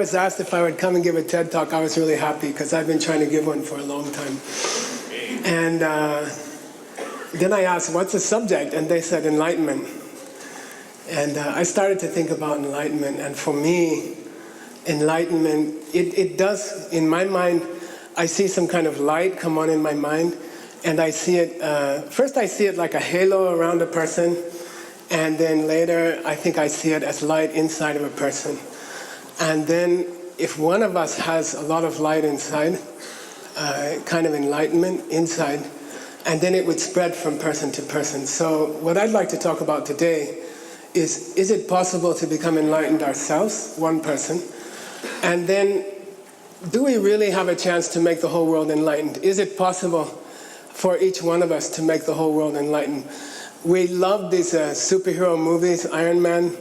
was asked if I would come and give a TED Talk, I was really happy because I've been trying to give one for a long time. And then I asked, what's the subject? And they said enlightenment. And I started to think about enlightenment. And for me, enlightenment, it does, in my mind, I see some kind of light come on in my mind. And I see it, first I see it like a halo around a person. And then later, I think I see it as light inside of a person. And then if one of us has a lot of light inside, kind of enlightenment inside, and then it would spread from person to person. So what I'd like to talk about today is it possible to become enlightened ourselves, one person? And then, do we really have a chance to make the whole world enlightened? Is it possible for each one of us to make the whole world enlightened? We love these superhero movies, Iron Man,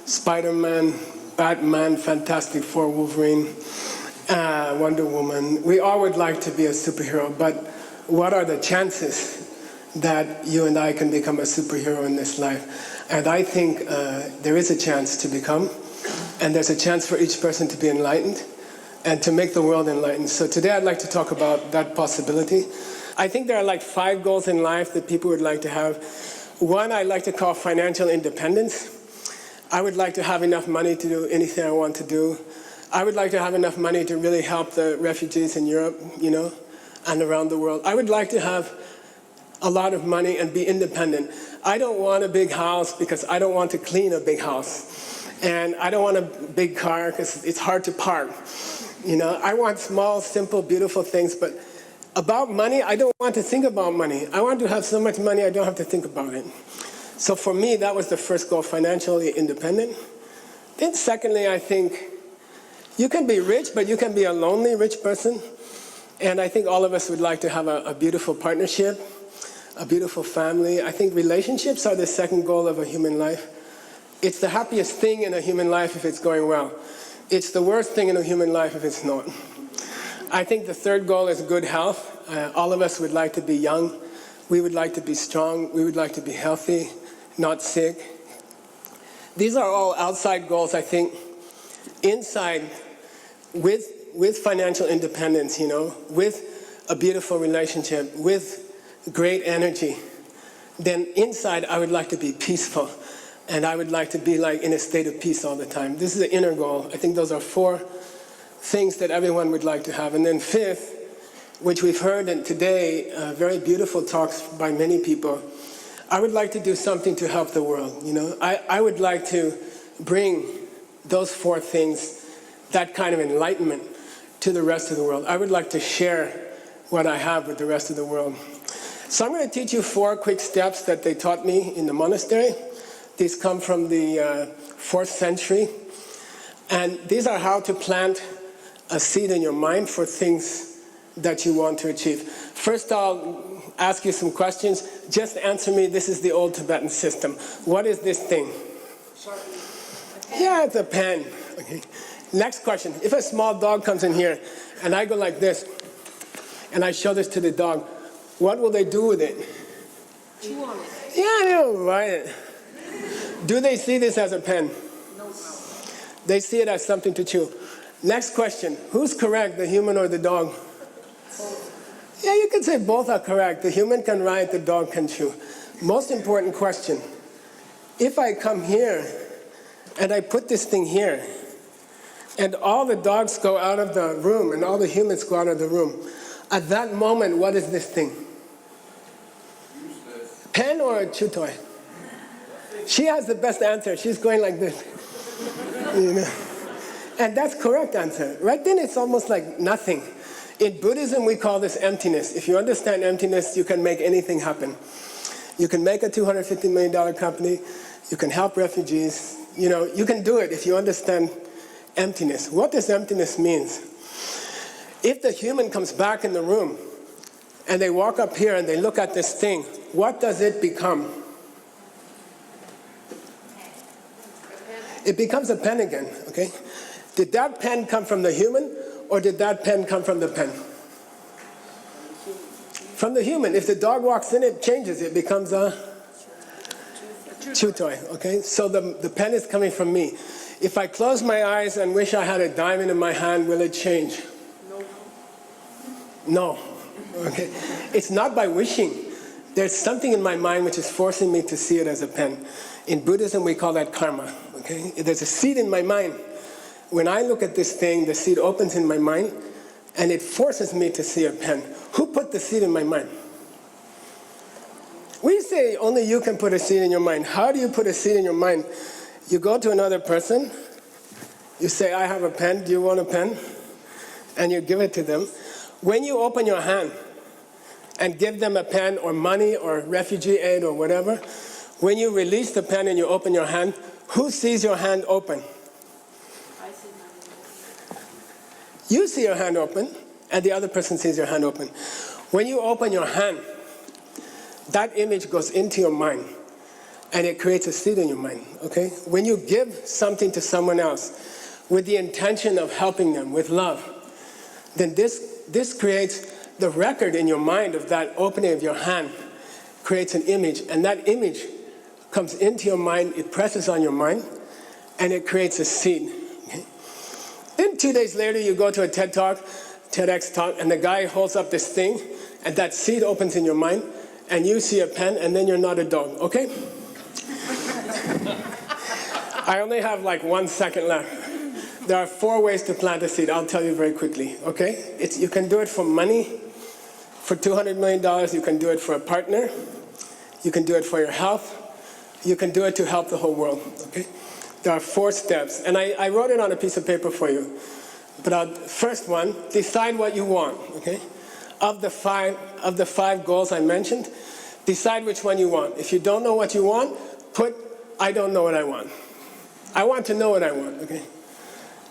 Spider-Man, Batman, Fantastic Four, Wolverine, Wonder Woman. We all would like to be a superhero, but what are the chances that you and I can become a superhero in this life? And I think there is a chance to become, and there's a chance for each person to be enlightened and to make the world enlightened. So today I'd like to talk about that possibility. I think there are like 5 goals in life that people would like to have. One I like to call financial independence. I would like to have enough money to do anything I want to do. I would like to have enough money to really help the refugees in Europe, you know, and around the world. I would like to have a lot of money and be independent. I don't want a big house because I don't want to clean a big house. And I don't want a big car because it's hard to park. You know, I want small, simple, beautiful things, but about money, I don't want to think about money. I want to have so much money I don't have to think about it. So for me, that was the first goal, financially independent. Then secondly, I think you can be rich, but you can be a lonely rich person. And I think all of us would like to have a beautiful partnership, a beautiful family. I think relationships are the second goal of a human life. It's the happiest thing in a human life if it's going well. It's the worst thing in a human life if it's not. I think the third goal is good health. All of us would like to be young. We would like to be strong. We would like to be healthy, not sick. These are all outside goals, I think. Inside, with financial independence, you know, with a beautiful relationship, with great energy, then inside I would like to be peaceful. And I would like to be like in a state of peace all the time. This is the inner goal. I think those are 4 things that everyone would like to have. And then 5th, which we've heard today, very beautiful talks by many people, I would like to do something to help the world. You know, I would like to bring those 4 things, that kind of enlightenment, to the rest of the world. I would like to share what I have with the rest of the world. So I'm going to teach you 4 quick steps that they taught me in the monastery. These come from the 4th century. And these are how to plant a seed in your mind for things that you want to achieve. First, I'll ask you some questions. Just answer me. This is the old Tibetan system. What is this thing? Yeah, it's a pen. Okay. Next question. If a small dog comes in here and I go like this and I show this to the dog, what will they do with it? Chew on it. Yeah, they'll bite it. Do they see this as a pen? No. They see it as something to chew. Next question. Who's correct, the human or the dog? Yeah, you can say both are correct. The human can write, the dog can chew. Most important question. If I come here and I put this thing here and all the dogs go out of the room and all the humans go out of the room, at that moment, what is this thing? Pen or a chew toy? She has the best answer. She's going like this. You know? And that's correct answer. Right then it's almost like nothing. In Buddhism we call this emptiness. If you understand emptiness, you can make anything happen. You can make a $250 million company. You can help refugees. You know, you can do it if you understand emptiness. What does emptiness mean? If the human comes back in the room and they walk up here and they look at this thing, what does it become? It becomes a pen again, okay? Did that pen come from the human, or did that pen come from the pen? From the human. If the dog walks in, it changes. It becomes a chew toy, okay? So the pen is coming from me. If I close my eyes and wish I had a diamond in my hand, will it change? No. Okay. It's not by wishing. There's something in my mind which is forcing me to see it as a pen. In Buddhism, we call that karma. Okay. There's a seed in my mind. When I look at this thing, the seed opens in my mind, and it forces me to see a pen. Who put the seed in my mind? We say only you can put a seed in your mind. How do you put a seed in your mind? You go to another person, you say, I have a pen, do you want a pen? And you give it to them. When you open your hand and give them a pen or money or refugee aid or whatever, when you release the pen and you open your hand, who sees your hand open? I see mine. You see your hand open, and the other person sees your hand open. When you open your hand, that image goes into your mind, and it creates a seed in your mind, okay? When you give something to someone else with the intention of helping them with love, then this creates the record in your mind of that opening of your hand, creates an image, and that image comes into your mind, it presses on your mind, and it creates a seed. Okay? Then 2 days later, you go to a TEDx talk, and the guy holds up this thing, and that seed opens in your mind, and you see a pen, and then you're not a dog, okay? I only have like 1 second left. There are 4 ways to plant a seed. I'll tell you very quickly, okay? You can do it for money. For $200 million, you can do it for a partner. You can do it for your health. You can do it to help the whole world, okay? There are 4 steps, and I wrote it on a piece of paper for you. But first one, decide what you want, okay? Of the five goals I mentioned, decide which one you want. If you don't know what you want, put, I don't know what I want. I want to know what I want, okay?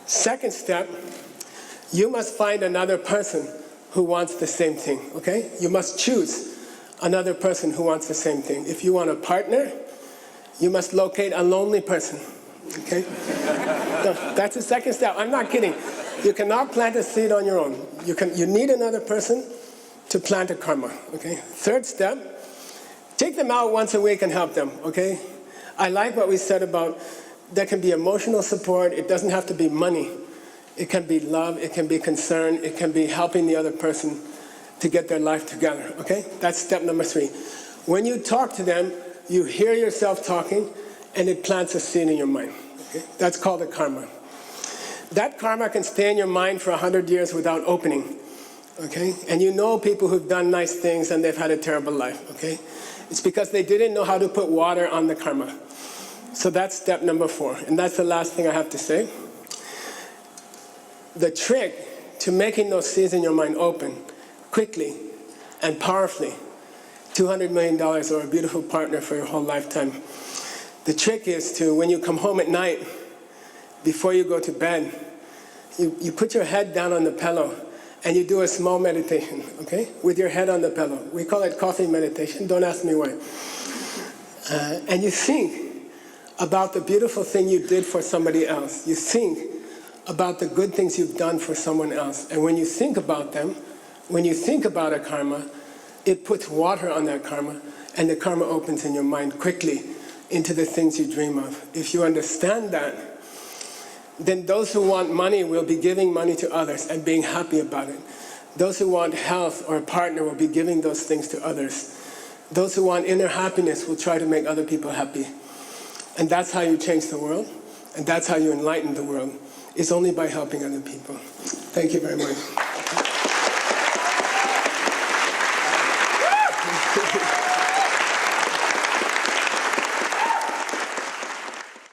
Second step, you must find another person who wants the same thing, okay? You must choose another person who wants the same thing. If you want a partner, you must locate a lonely person, okay? No, that's the second step. I'm not kidding. You cannot plant a seed on your own. You need another person to plant a karma, okay? Third step, take them out once a week and help them, okay? I like what we said about there can be emotional support. It doesn't have to be money. It can be love. It can be concern. It can be helping the other person to get their life together, okay? That's step number 3. When you talk to them, you hear yourself talking, and it plants a seed in your mind, okay? That's called a karma. That karma can stay in your mind for 100 years without opening, okay? And you know people who've done nice things and they've had a terrible life, okay? It's because they didn't know how to put water on the karma. So that's step number 4, and that's the last thing I have to say. The trick to making those seeds in your mind open quickly and powerfully, $200 million or a beautiful partner for your whole lifetime. The trick is to, when you come home at night, before you go to bed, you put your head down on the pillow and you do a small meditation, okay? With your head on the pillow. We call it coffee meditation. Don't ask me why. And you think about the beautiful thing you did for somebody else. You think about the good things you've done for someone else. And when you think about them, when you think about a karma, it puts water on that karma, and the karma opens in your mind quickly into the things you dream of. If you understand that, then those who want money will be giving money to others and being happy about it. Those who want health or a partner will be giving those things to others. Those who want inner happiness will try to make other people happy. And that's how you change the world, and that's how you enlighten the world. It's only by helping other people. Thank you very much.